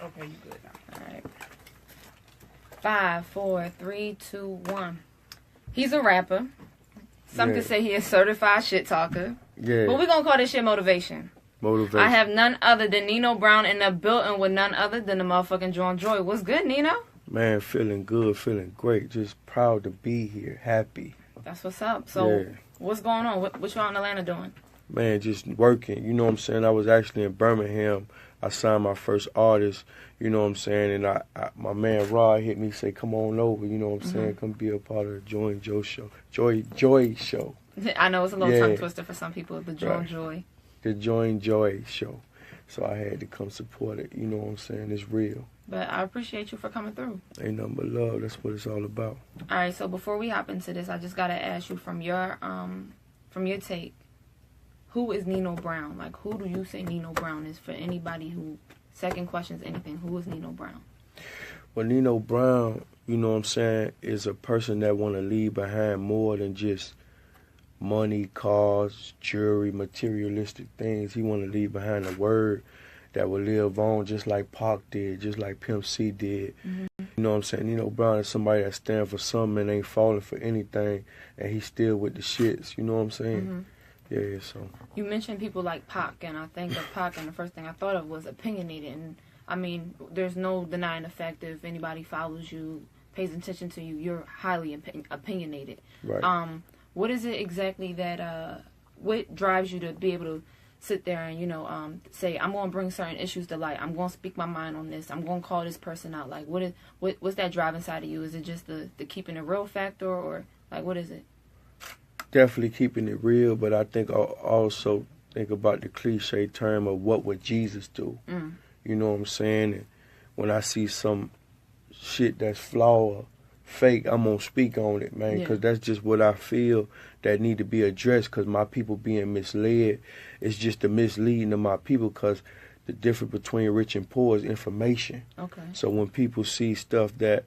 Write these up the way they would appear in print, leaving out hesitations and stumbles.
Okay, you good now. All right. 5, 4, 3, 2, 1. He's a rapper. Some could say he is certified shit talker. Yeah. But we're going to call this shit motivation. Motivation. I have none other than Nino Brown in the building with none other than the motherfucking John Joy. What's good, Nino? Man, feeling good, feeling great. Just proud to be here, happy. That's what's up. So, what's going on? What y'all in Atlanta doing? Man, just working. You know what I'm saying? I was actually in Birmingham. I signed my first artist. You know what I'm saying? And my man Rod hit me, say, come on over. You know what I'm saying? Come be a part of the Joy and Joe show. Joy show. I know it's a little tongue twister for some people. The Joy and Joy. The Joy and Joy show. So I had to come support it. You know what I'm saying? It's real. But I appreciate you for coming through. Ain't nothing but love. That's what it's all about. All right, so before we hop into this, I just got to ask you from your take, who is Nino Brown? Like, who do you say Nino Brown is for anybody who, second questions, anything, who is Nino Brown? Well, Nino Brown, you know what I'm saying, is a person that want to leave behind more than just money, cars, jewelry, materialistic things. He want to leave behind a word that will live on just like Pac did, just like Pimp C did. You know what I'm saying? Nino Brown is somebody that stand for something and ain't falling for anything, and he's still with the shits. You know what I'm saying? Yeah, so. You mentioned people like Pac, and I think of Pac, and the first thing I thought of was opinionated. And, I mean, there's no denying the fact that if anybody follows you, pays attention to you, you're highly opinionated. Right. What is it exactly that, what drives you to be able to sit there and, you know, say, I'm going to bring certain issues to light. I'm going to speak my mind on this. I'm going to call this person out. Like, what's that driving side of you? Is it just the keeping it real factor, or, like, what is it? Definitely keeping it real, but I think I also think about the cliche term of what would Jesus do? You know what I'm saying? And when I see some shit that's flawed or fake, I'm going to speak on it, man, because that's just what I feel that need to be addressed, because my people being misled is just the misleading of my people, because the difference between rich and poor is information. Okay. So when people see stuff that,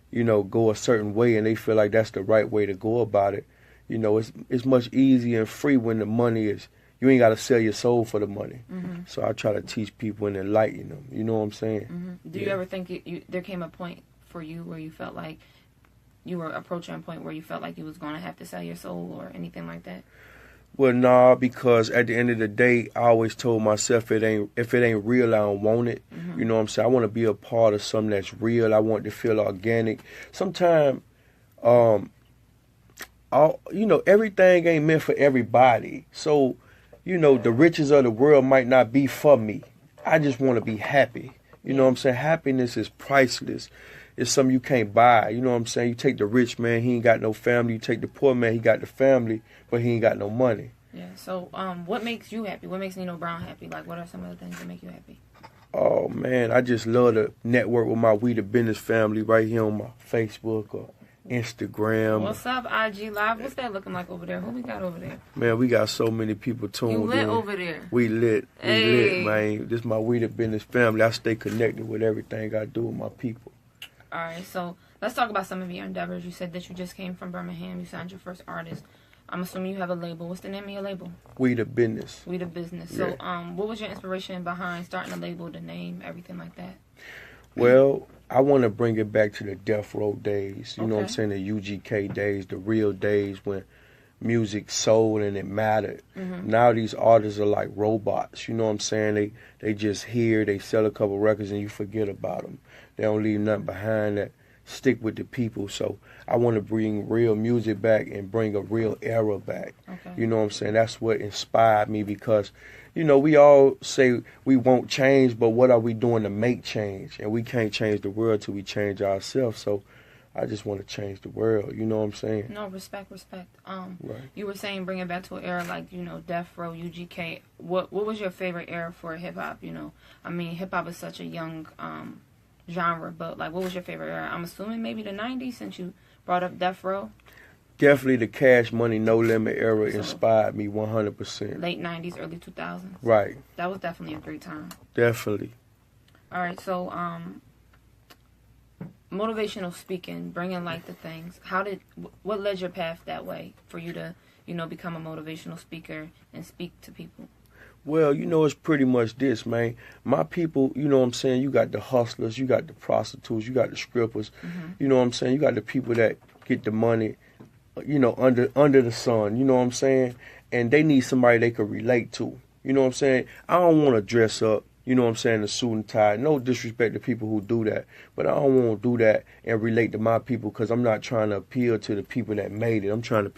you know, go a certain way and they feel like that's the right way to go about it, you know, it's much easier and free when the money is, you ain't got to sell your soul for the money. So I try to teach people and enlighten them. You know what I'm saying? Do you ever think there came a point for you where you felt like you were approaching a point where you felt like you was going to have to sell your soul or anything like that? Well, nah, because at the end of the day, I always told myself if it ain't real, I don't want it. You know what I'm saying? I want to be a part of something that's real. I want to feel organic. Sometimes, you know, everything ain't meant for everybody. So, you know, the riches of the world might not be for me. I just want to be happy. You know what I'm saying? Happiness is priceless. It's something you can't buy. You know what I'm saying? You take the rich man, he ain't got no family. You take the poor man, he got the family, but he ain't got no money. Yeah. So, what makes you happy? What makes Nino Brown happy? Like, what are some of the things that make you happy? Oh, man, I just love to network with my We The Business family right here on my Facebook or Instagram. What's up, IG Live? What's that looking like over there? Who we got over there? Man, we got so many people tuned in. You lit over there. We lit. Hey. We lit, man. This is my We The Business family. I stay connected with everything I do with my people. All right, so let's talk about some of your endeavors. You said that you just came from Birmingham. You signed your first artist. I'm assuming you have a label. What's the name of your label? We The Business. We The Business. Yeah. So, what was your inspiration behind starting a label, the name, everything like that? Well, I want to bring it back to the Death Row days. You know what I'm saying? The UGK days, the real days when music sold and it mattered. Now these artists are like robots. You know what I'm saying? They just hear, they sell a couple records and you forget about them. They don't leave nothing behind that stick with the people. So I want to bring real music back and bring a real era back. You know what I'm saying? That's what inspired me, because, you know, we all say we won't change, but what are we doing to make change? And we can't change the world till we change ourselves. So I just want to change the world. You know what I'm saying? No, respect. Right. You were saying bring it back to an era like, you know, Death Row, UGK. What was your favorite era for hip-hop, you know? I mean, hip-hop is such a young genre, but, like, what was your favorite era? I'm assuming maybe the 90s, since you brought up Death Row. Definitely the Cash Money, No Limit era inspired me 100%. Late 90s, early 2000s. Right. That was definitely a great time. Definitely. All right, so motivational speaking, bringing light to things. What led your path that way for you to, you know, become a motivational speaker and speak to people? Well, it's pretty much this, man. My people, you know what I'm saying, you got the hustlers, you got the prostitutes, you got the strippers, you know what I'm saying, you got the people that get the money, under the sun, you know what I'm saying, and they need somebody they can relate to, you know what I'm saying. I don't want to dress up, you know what I'm saying, a suit and tie. No disrespect to people who do that, but I don't want to do that and relate to my people because I'm not trying to appeal to the people that made it. I'm trying to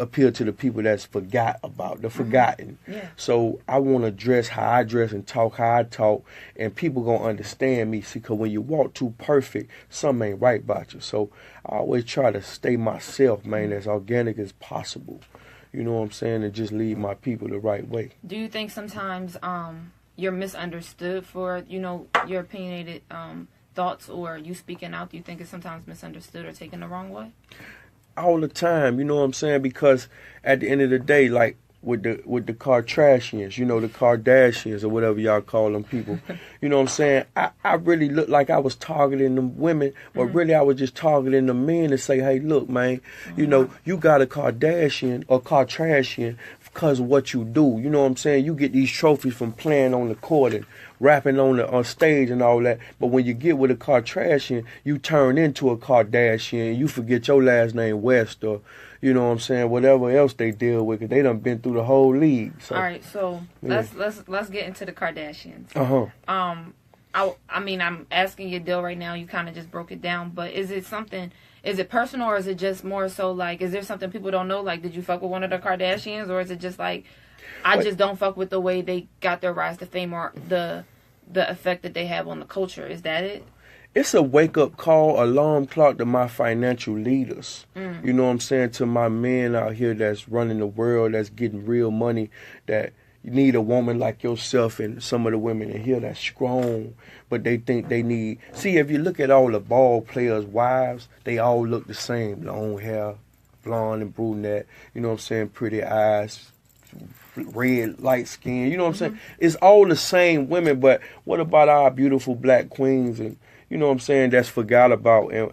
appeal to the people that's forgotten. Yeah. So I want to dress how I dress and talk how I talk, and people going to understand me. See, because when you walk too perfect, something ain't right about you. So I always try to stay myself, man, as organic as possible. You know what I'm saying? And just lead my people the right way. Do you think sometimes you're misunderstood for, your opinionated thoughts, or you speaking out? Do you think it's sometimes misunderstood or taken the wrong way? All the time, you know what I'm saying? Because at the end of the day, like with the Kardashians, the Kardashians or whatever y'all call them people, you know what I'm saying? I really looked like I was targeting them women, but really I was just targeting the men and say, hey, look, man, you got a Kardashian or Kardashian because of what you do. You know what I'm saying? You get these trophies from playing on the court and rapping on stage and all that. But when you get with a Kardashian, you turn into a Kardashian. You forget your last name West or, you know what I'm saying, whatever else they deal with. 'Cause they done been through the whole league. So, all right, so yeah. let's get into the Kardashians. I mean, I'm asking your deal right now. You kind of just broke it down, but is it personal, or is it just more so like, is there something people don't know? Like, did you fuck with one of the Kardashians, or is it just like, I just don't fuck with the way they got their rise to fame or the effect that they have on the culture? Is that it? It's a wake-up call, alarm clock to my financial leaders. You know what I'm saying? To my men out here that's running the world, that's getting real money, that you need a woman like yourself and some of the women in here that's strong, but they think they need... See, if you look at all the ball players' wives, they all look the same. Long hair, blonde and brunette, you know what I'm saying, pretty eyes, red, light skin, you know what I'm saying? It's all the same women, but what about our beautiful black queens and, you know what I'm saying, that's forgot about and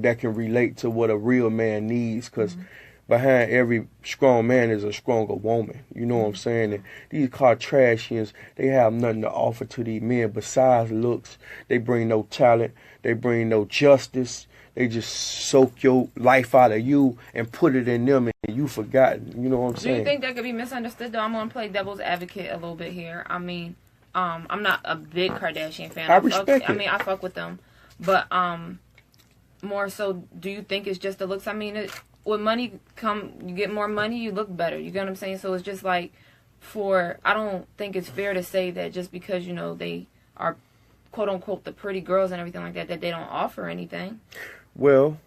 that can relate to what a real man needs, because behind every strong man is a stronger woman. You know what I'm saying? And these Kardashians, they have nothing to offer to these men besides looks. They bring no talent. They bring no justice. They just soak your life out of you and put it in them, and you forgotten. You know what I'm saying? Do you think that could be misunderstood, though? I'm going to play devil's advocate a little bit here. I mean, I'm not a big Kardashian fan. I respect it. I mean, I fuck with them. But more so, do you think it's just the looks? I mean, when money come, you get more money, you look better. You get what I'm saying? So it's just like, I don't think it's fair to say that just because, they are, quote unquote, the pretty girls and everything like that, that they don't offer anything. Well,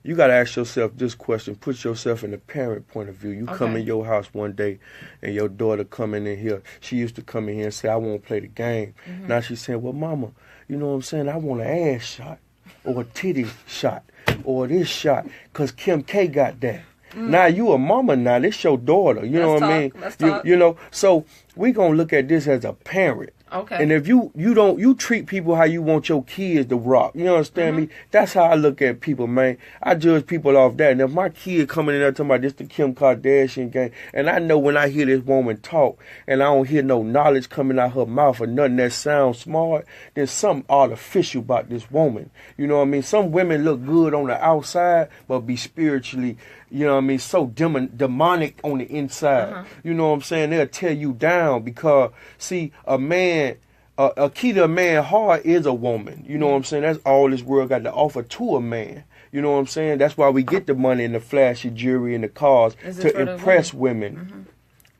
you got to ask yourself this question. Put yourself in the parent point of view. You come in your house one day and your daughter coming in here. She used to come in here and say, I want to play the game. Now she's saying, well, mama, you know what I'm saying? I want an ass shot or a titty shot or this shot because Kim K got that. Now you a mama now. This your daughter. You know what I mean? Let's talk. So we going to look at this as a parent. Okay. And if you treat people how you want your kids to rock. You understand me? That's how I look at people, man. I judge people off that. And if my kid coming in there talking about this the Kim Kardashian game, and I know when I hear this woman talk and I don't hear no knowledge coming out her mouth or nothing that sounds smart, there's something artificial about this woman. You know what I mean? Some women look good on the outside, but be spiritually, you know what I mean, so demonic on the inside. You know what I'm saying? They'll tear you down because, see, a key to a man's heart is a woman. You know what I'm saying? That's all this world got to offer to a man. You know what I'm saying? That's why we get the money and the flashy jewelry and the cars to impress women.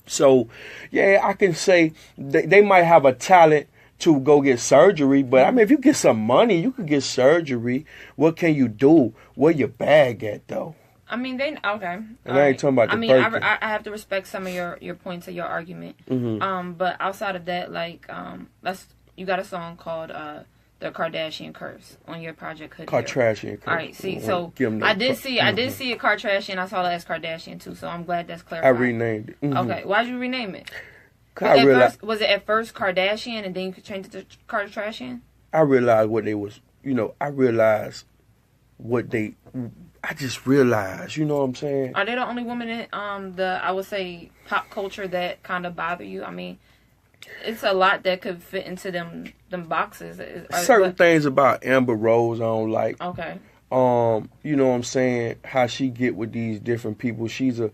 So, yeah, I can say they might have a talent to go get surgery, but I mean, if you get some money, you can get surgery. What can you do? Where your bag at, though? I mean, okay. And I ain't talking about the birthday. I have to respect some of your points of your argument. But outside of that, like, you got a song called "The Kardashian Curse" on your project. Kardashian Curse. All right. See, so I did see a Kardashian. I saw that as Kardashian too. So I'm glad that's clarified. I renamed it. Okay. Why'd you rename it? Was it at first Kardashian and then you could change it to Kardashian? I realized what they was. I realized what they. I just realized, you know what I'm saying? Are they the only women in I would say pop culture that kind of bother you? I mean, it's a lot that could fit into them boxes. Certain things about Amber Rose I don't like. Okay. You know what I'm saying? How she get with these different people. She's a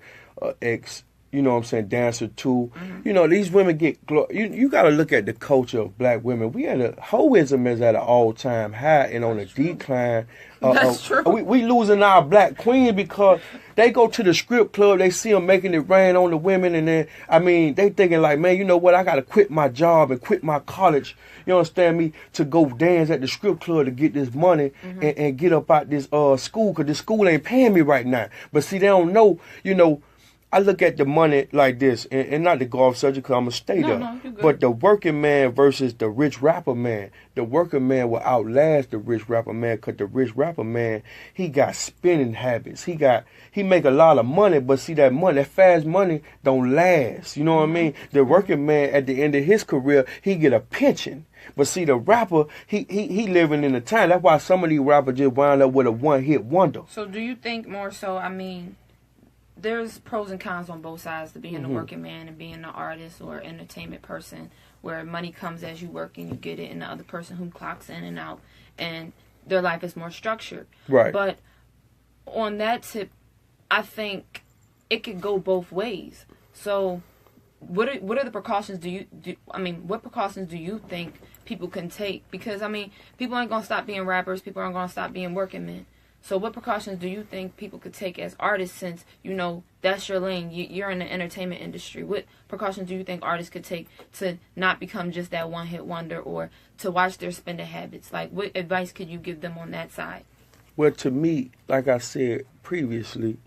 ex, you know what I'm saying, dancer too. Mm-hmm. You know, these women get, you got to look at the culture of black women. We had hoism is at an all-time high and on a decline. That's true. We losing our black queen because they go to the strip club, they see them making it rain on the women, and then, I mean, they thinking like, man, you know what, I got to quit my job and quit my college, you understand me, to go dance at the strip club to get this money and get up out this school, because this school ain't paying me right now. But see, they don't know, you know, I look at the money like this, and not the golf subject because I'm going to stay there. No, you're good. But the working man versus the rich rapper man. The working man will outlast the rich rapper man because the rich rapper man, he got spending habits. He make a lot of money, but see that money, that fast money don't last. You know what I mean? The working man at the end of his career, he get a pension. But see, the rapper, he living in the time. That's why some of these rappers just wind up with a one-hit wonder. So do you think more so, I mean, there's pros and cons on both sides to being a working man and being an artist or entertainment person, where money comes as you work and you get it, and the other person who clocks in and out, and their life is more structured. Right. But on that tip, I think it could go both ways. So what are the precautions what precautions do you think people can take? Because, I mean, people ain't going to stop being rappers. People aren't going to stop being working men. So what precautions do you think people could take as artists, since, you know, that's your lane? You're in the entertainment industry. What precautions do you think artists could take to not become just that one-hit wonder, or to watch their spending habits? Like, what advice could you give them on that side? Well, to me, like I said previously,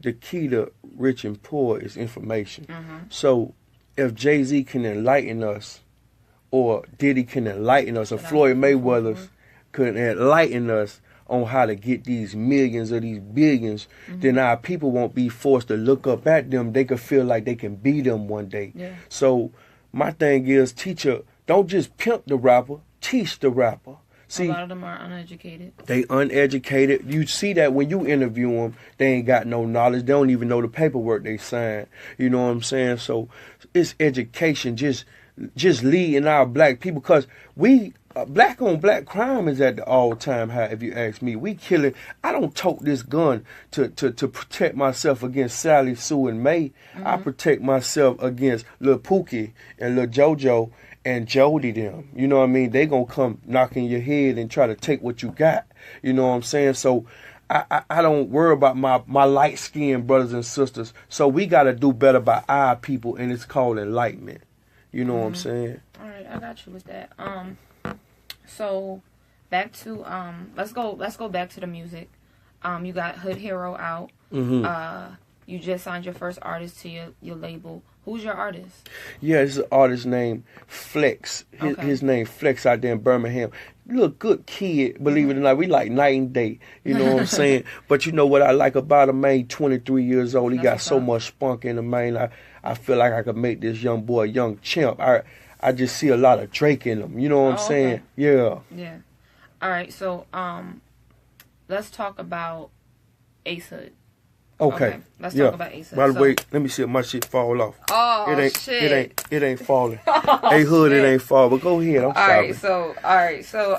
the key to rich and poor is information. So if Jay-Z can enlighten us, or Diddy can enlighten us, or Floyd Mayweather could enlighten us on how to get these millions or these billions, then our people won't be forced to look up at them. They could feel like they can be them one day. Yeah. So my thing is, teacher, don't just pimp the rapper, teach the rapper. See, a lot of them are uneducated. They uneducated. You see that when you interview them, they ain't got no knowledge. They don't even know the paperwork they signed. You know what I'm saying? So it's education, just leading our black people, because we, black on black crime is at the all-time high, if you ask me. We killing. I don't tote this gun to protect myself against Sally, Sue, and May. I protect myself against Lil Pookie and Lil JoJo and Jody them. You know what I mean? They gonna come knocking your head and try to take what you got. You know what I'm saying? So I don't worry about my light-skinned brothers and sisters. So we got to do better by our people, and it's called enlightenment. You know what I'm saying? All right, I got you with that. So back to let's go back to the music. You got Hood Hero out. You just signed your first artist to your label. Who's your artist? Yeah, it's an artist named Flex. His name Flex out there in Birmingham. Little good kid, believe it or not. We like night and day. You know what I'm saying? But you know what I like about him, man? 23 years old. He got so much spunk in him, man. I feel like I could make this young boy a young champ. I just see a lot of Drake in him. You know what I'm saying? Okay. Yeah. Yeah. All right. So let's talk about Ace Hood. Okay. Let's talk about Ace Hood. By the way, let me see if my shit fall off. Oh, shit. It ain't falling. Hey, Hood, it ain't fall. But go ahead. I'm sorry. All right. So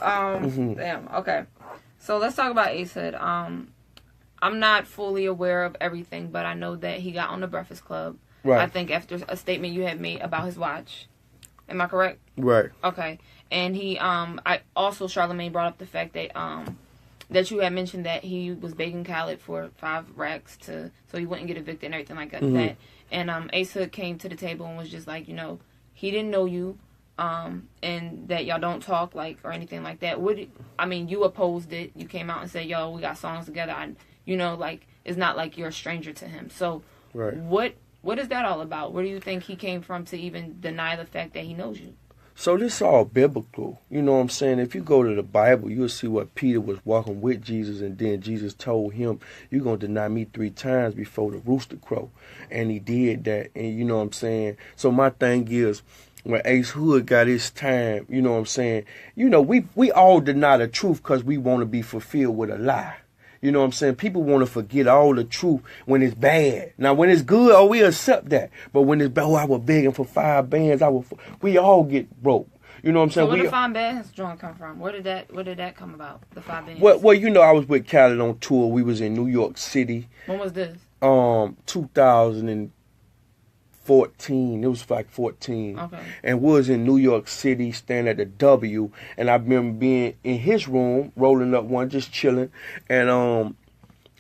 damn. Okay. So let's talk about Ace Hood. I'm not fully aware of everything, but I know that he got on the Breakfast Club. Right. I think after a statement you had made about his watch. Am I correct? Right. Okay. And he I also, Charlamagne brought up the fact that that you had mentioned that he was begging Khaled for 5 racks so he wouldn't get evicted and everything like that. And Ace Hood came to the table and was just like, you know, he didn't know you, and that y'all don't talk or anything like that. You opposed it. You came out and said, yo, we got songs together. It's not like you're a stranger to him. So right. What is that all about? Where do you think he came from to even deny the fact that he knows you? So this is all biblical. You know what I'm saying? If you go to the Bible, you'll see what Peter was walking with Jesus, and then Jesus told him, you're going to deny me 3 times before the rooster crow. And he did that, and you know what I'm saying? So my thing is, when Ace Hood got his time, you know what I'm saying? You know, we all deny the truth because we want to be fulfilled with a lie. You know what I'm saying? People want to forget all the truth when it's bad. Now, when it's good, oh, we accept that. But when it's bad, oh, I was begging for 5 bands. We all get broke. You know what I'm saying? So where did 5 bands joint come from? Where did that come about? The 5 bands. Well, you know, I was with Khaled on tour. We was in New York City. When was this? 2014. It was like 14. Okay. And we was in New York City, staying at the W. And I remember being in his room, rolling up one, just chilling. And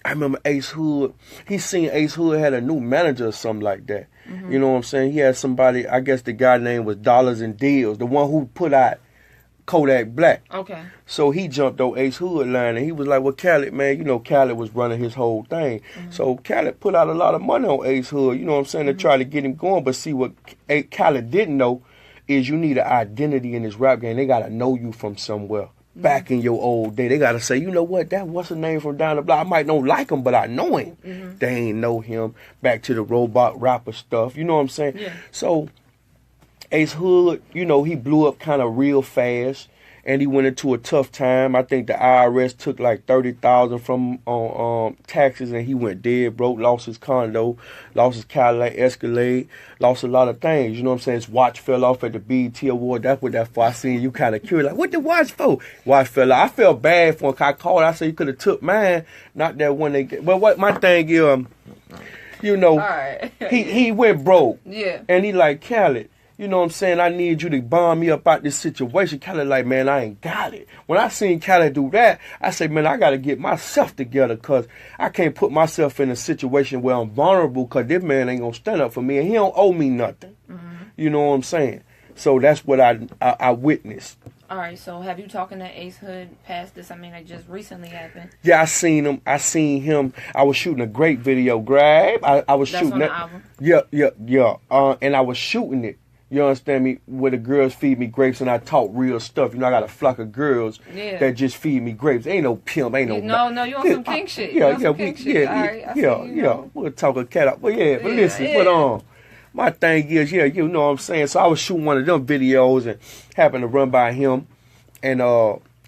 I remember Ace Hood. He seen Ace Hood had a new manager or something like that. Mm-hmm. You know what I'm saying? He had somebody, I guess the guy's name was Dollars and Deals, the one who put out Kodak Black. Okay. So he jumped on Ace Hood line and he was like, well, Khaled, man, you know, Khaled was running his whole thing. Mm-hmm. So Khaled put out a lot of money on Ace Hood, you know what I'm saying, to try to get him going. But see, what Khaled didn't know is you need an identity in this rap game. They got to know you from somewhere. Back in your old day, they gotta say, you know what, that what's the name from down the block? I might not like him, but I know him. Mm-hmm. They ain't know him. Back to the robot rapper stuff, you know what I'm saying? Yeah. So Ace Hood, you know, he blew up kind of real fast, and he went into a tough time. I think the IRS took like $30,000 from on taxes, and he went dead broke. Lost his condo, lost his Cadillac Escalade, lost a lot of things. You know what I'm saying? His watch fell off at the BET Award. That's what that for. I seen you kind of curious, like, what the watch for? Watch fell off. I felt bad for him. I called. I said you could have took mine, not that one they get. But what my thing is, you know, right. he went broke. Yeah. And he like, Khaled, you know what I'm saying? I need you to bomb me up out this situation. Khaled like, man, I ain't got it. When I seen Khaled do that, I said, man, I got to get myself together because I can't put myself in a situation where I'm vulnerable because this man ain't going to stand up for me and he don't owe me nothing. Mm-hmm. You know what I'm saying? So that's what I witnessed. All right, so have you talking to Ace Hood past this? I mean, it just recently happened. Yeah, I seen him. I was shooting a great video, Grab. I was That's shooting on that. The album? Yeah. And I was shooting it. You understand me? Where the girls feed me grapes and I talk real stuff. You know, I got a flock of girls that just feed me grapes. Ain't no pimp, ain't no... No, you on some king shit. Yeah. We'll talk a cat up. But listen, my thing is, you know what I'm saying? So I was shooting one of them videos and happened to run by him. And,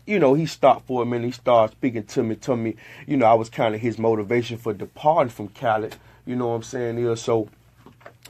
you know, he stopped for a minute. He started speaking to me, you know, I was kind of his motivation for departing from Khaled. You know what I'm saying? Yeah, so...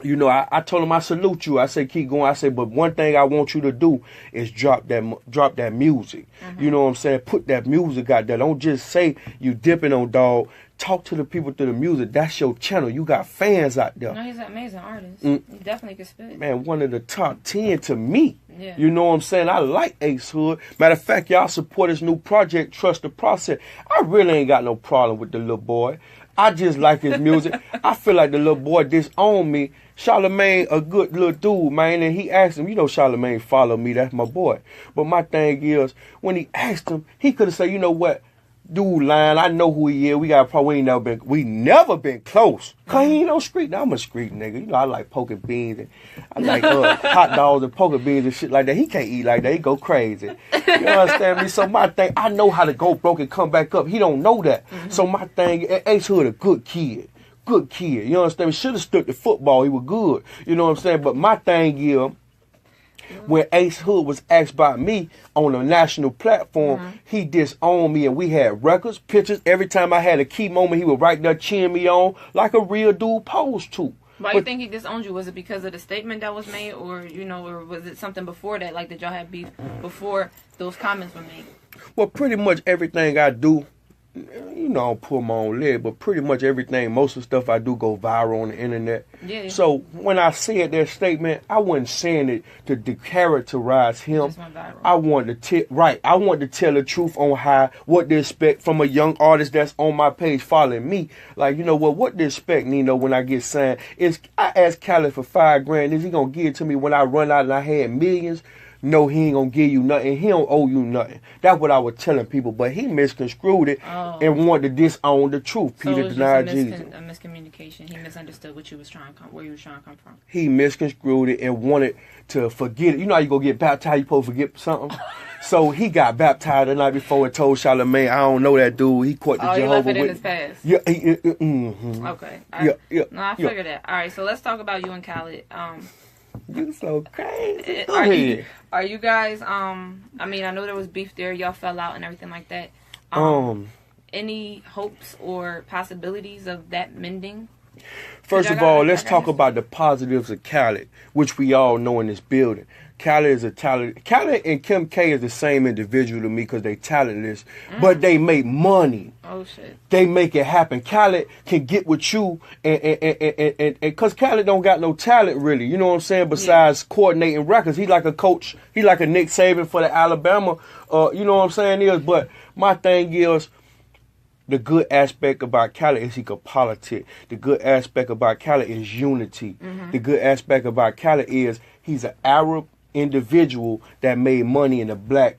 You know, I told him I salute you. I said keep going. I said, but one thing I want you to do is drop that music. Mm-hmm. You know what I'm saying? Put that music out there. Don't just say you dipping on dog. Talk to the people through the music. That's your channel. You got fans out there. No, he's an amazing artist. He definitely can spit. Man, one of the top 10 to me. Yeah. You know what I'm saying? I like Ace Hood. Matter of fact, y'all support his new project, Trust the Process. I really ain't got no problem with the little boy. I just like his music. I feel like the little boy disowned me. Charlamagne, a good little dude, man, and he asked him, you know, Charlamagne follow me, that's my boy. But my thing is, when he asked him, he could have said, you know what, dude lying, I know who he is. We never been close. Cause he ain't no street. Now I'm a street nigga. You know, I like poking beans and I like hot dogs and poking beans and shit like that. He can't eat like that. He go crazy. You understand me? So my thing, I know how to go broke and come back up. He don't know that. Mm-hmm. So my thing, Ace Hood a good kid. Good kid. You understand me? Should have stood to football. He was good. You know what I'm saying? But my thing is, when Ace Hood was asked by me on a national platform, he disowned me and we had records, pictures. Every time I had a key moment, he would right there cheering me on like a real dude supposed to. Why do you think he disowned you? Was it because of the statement that was made or, you know, or was it something before that? Like, did y'all have beef before those comments were made? Well, pretty much everything I do, you know, I don't pull my own leg, but pretty much everything, most of the stuff I do go viral on the internet. Yeah. So when I said that statement, I wasn't saying it to decharacterize him. Just went viral. I wanted to tell the truth on what to expect from a young artist that's on my page following me. Like, you know what to expect, Nino, when I get signed. I asked Khaled for $5,000. Is he gonna give it to me when I run out and I had millions? No, he ain't gonna give you nothing. He don't owe you nothing. That's what I was telling people, but he misconstrued it and wanted to disown the truth. So Peter denied Jesus. A miscommunication. He misunderstood what you was trying to where you was trying to come from. He misconstrued it and wanted to forget it. You know how you go get baptized, you supposed to forget something? So he got baptized the night before and told Charlamagne, I don't know that dude. He caught the Jehovah Witness. In his past. Yeah. Okay. Yeah. No, I figured that. All right, so let's talk about you and Khaled. You so crazy. Are you guys, I mean, I know there was beef there. Y'all fell out and everything like that. any hopes or possibilities of that mending? First of all, let's talk about the positives of Khaled, which we all know in this building. Khaled is a talent. Khaled and Kim K is the same individual to me because they talentless, but they make money. Oh shit! They make it happen. Khaled can get with you, and because Khaled don't got no talent really, you know what I'm saying. Besides coordinating records, he like a coach. He like a Nick Saban for the Alabama. You know what I'm saying is. But my thing is, the good aspect about Khaled is he could politic. The good aspect about Khaled is unity. The good aspect about Khaled is he's an Arab individual that made money in the black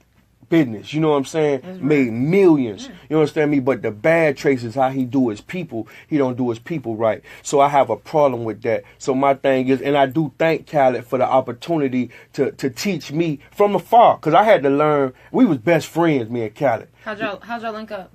business. You know what I'm saying? Right. Made millions. You understand me? But the bad trace is how he do his people. He don't do his people right. So I have a problem with that. So my thing is, and I do thank Khaled for the opportunity to teach me from afar, because I had to learn. We was best friends, me and Khaled. How'd y'all link up?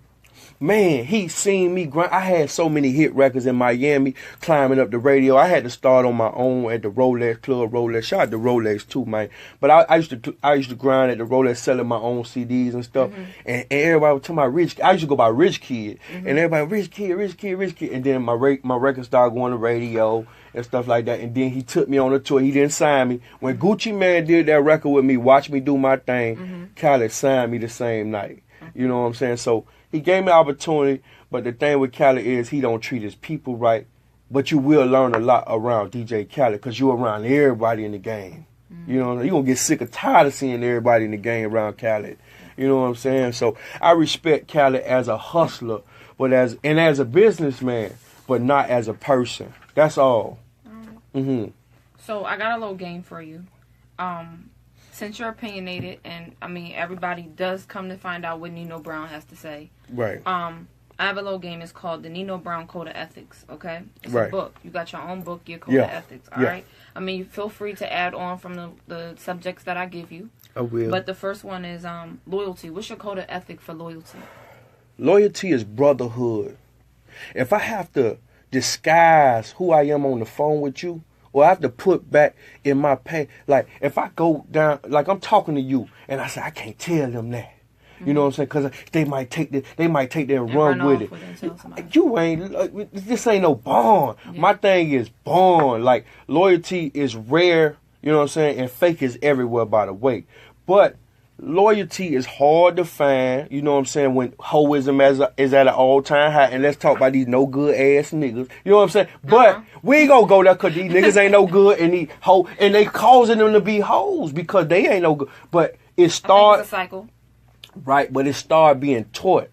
Man, he seen me grind. I had so many hit records in Miami, climbing up the radio. I had to start on my own at the Rolex Club. Rolex, shout out to Rolex too, man. But I used to grind at the Rolex, selling my own CDs and stuff. And everybody would tell my rich. I used to go by Rich Kid, and everybody rich kid. And then my record started going to radio and stuff like that. And then he took me on a tour. He didn't sign me. When Gucci Mane did that record with me, Watch Me Do My Thing, Khaled signed me the same night. You know what I'm saying? So he gave me an opportunity, but the thing with Khaled is he don't treat his people right. But you will learn a lot around DJ Khaled because you're around everybody in the game. You know, you're going to get sick or tired of seeing everybody in the game around Khaled. You know what I'm saying? So I respect Khaled as a hustler, but as a businessman, but not as a person. That's all. So I got a little game for you. Since you're opinionated, and I mean everybody does come to find out what Nino Brown has to say. Right. I have a little game. It's called the Nino Brown Code of Ethics. Okay. It's a book. You got your own book, your Code of Ethics. All right. I mean, feel free to add on from the subjects that I give you. I will. But the first one is loyalty. What's your code of ethic for loyalty? Loyalty is brotherhood. If I have to disguise who I am on the phone with you, or I have to put back in my pain, like if I go down, like I'm talking to you, and I say I can't tell them that, you know what I'm saying? Because they might take that and run with it. You ain't. This ain't no bond. Yeah. My thing is bond. Like loyalty is rare, you know what I'm saying, and fake is everywhere. By the way, but loyalty is hard to find, you know what I'm saying, when hoism is at an all-time high. And let's talk about these no good ass niggas. You know what I'm saying? But we ain't gonna go there because these niggas ain't no good and they causing them to be hoes because they ain't no good. But it started. It's a cycle. Right, but it started being taught.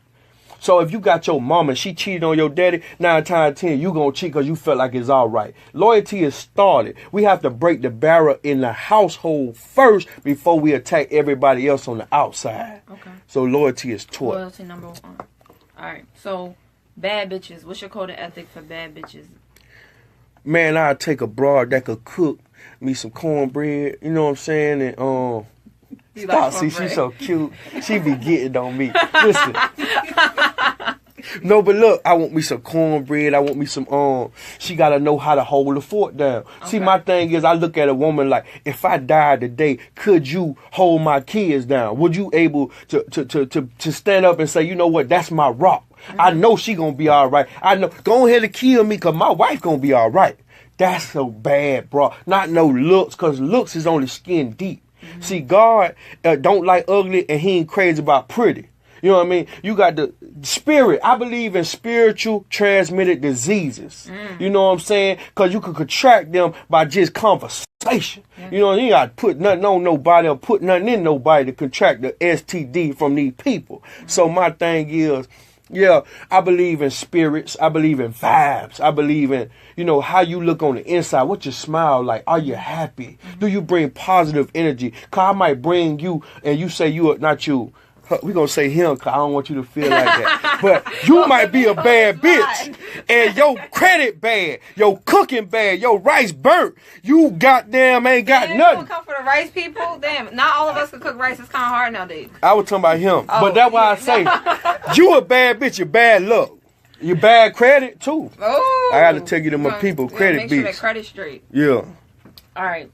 So if you got your mama, she cheated on your daddy, 9 times out of 10, you gonna cheat because you felt like it's all right. Loyalty is started. We have to break the barrier in the household first before we attack everybody else on the outside. Okay. So loyalty is taught. Loyalty number 1. All right. So bad bitches. What's your code of ethic for bad bitches? Man, I'll take a broad that could cook me some cornbread. You know what I'm saying? And stop, see, she's so cute. She be getting on me. Listen. No, but look, I want me some cornbread. I want me some, she got to know how to hold the fort down. Okay. See, my thing is, I look at a woman like, if I died today, could you hold my kids down? Would you able to stand up and say, you know what, that's my rock. I know she going to be all right. I know, go ahead and kill me because my wife going to be all right. That's so bad, bro. Not no looks, because looks is only skin deep. See, God don't like ugly, and he ain't crazy about pretty. You know what I mean? You got the spirit. I believe in spiritual transmitted diseases. You know what I'm saying? Because you can contract them by just conversation. You know, you got to put nothing on nobody or put nothing in nobody to contract the STD from these people. So my thing is, yeah, I believe in spirits. I believe in vibes. I believe in, you know, how you look on the inside. What's your smile like? Are you happy? Do you bring positive energy? Because I might bring you and you say you are not you. We're going to say him because I don't want you to feel like that. But you might be a bad bitch. And your credit bad. Your cooking bad. Your rice burnt. You goddamn ain't got nothing. You don't come for the rice people? Damn, not all of us can cook rice. It's kind of hard nowadays. I was talking about him. Oh, but that's why I say, you a bad bitch. You bad luck. You bad credit, too. Oh. I got to tell you to my people. Credit make bitch. Sure that credit straight. Yeah. All right.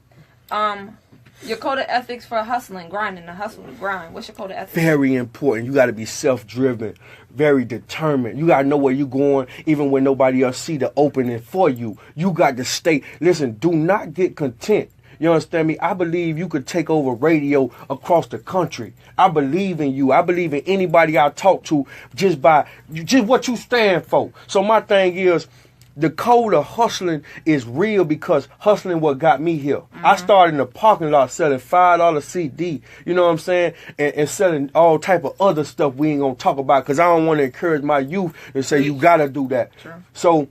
Your code of ethics for hustling, grinding, the hustle, the grind. What's your code of ethics? Very important. You got to be self-driven, very determined. You got to know where you're going, even when nobody else see the opening for you. You got to stay. Listen, do not get content. You understand me? I believe you could take over radio across the country. I believe in you. I believe in anybody I talk to just what you stand for. So my thing is, the code of hustling is real because hustling what got me here. I started in the parking lot selling $5 CD, you know what I'm saying? And selling all type of other stuff we ain't gonna talk about because I don't want to encourage my youth and say you gotta do that. Sure. So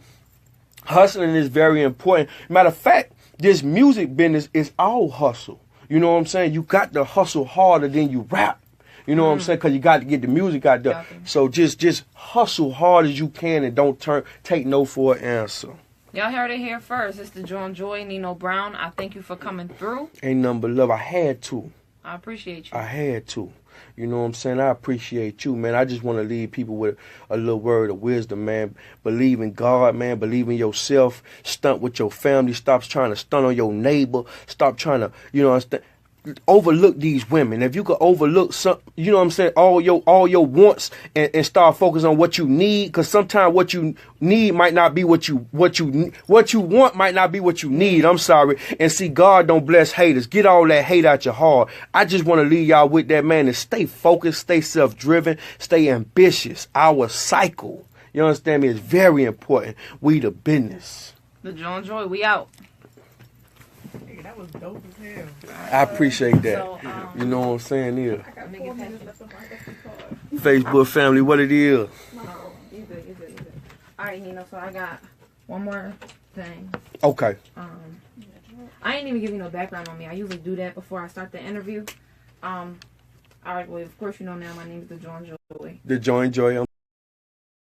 hustling is very important. Matter of fact, this music business is all hustle. You know what I'm saying? You got to hustle harder than you rap. You know what I'm saying? Because you got to get the music out there. So just hustle hard as you can and don't take no for an answer. Y'all heard it here first. It's the Joy, Nino Brown. I thank you for coming through. Ain't nothing but love. I had to. I appreciate you. I had to. You know what I'm saying? I appreciate you, man. I just want to leave people with a little word of wisdom, man. Believe in God, man. Believe in yourself. Stunt with your family. Stop trying to stunt on your neighbor. Stop trying to, overlook these women. If you could overlook some, you know what I'm saying, all your wants and start focusing on what you need, because sometimes what you need might not be what you want might not be what you need. I'm sorry. And see, God don't bless haters. Get all that hate out your heart. I just want to leave y'all with that, man, and stay focused, stay self-driven, stay ambitious. Our cycle, you understand me, is very important. We the business. The Joy, we out. That was dope as hell. I appreciate that. So, you know what I'm saying here. I got 4 minutes left on my Facebook family, what it is. You good. All right, Nino, so I got one more thing. Okay. I ain't even give you no background on me. I usually do that before I start the interview. All right, well, of course you know now my name is the Joy. The Joy.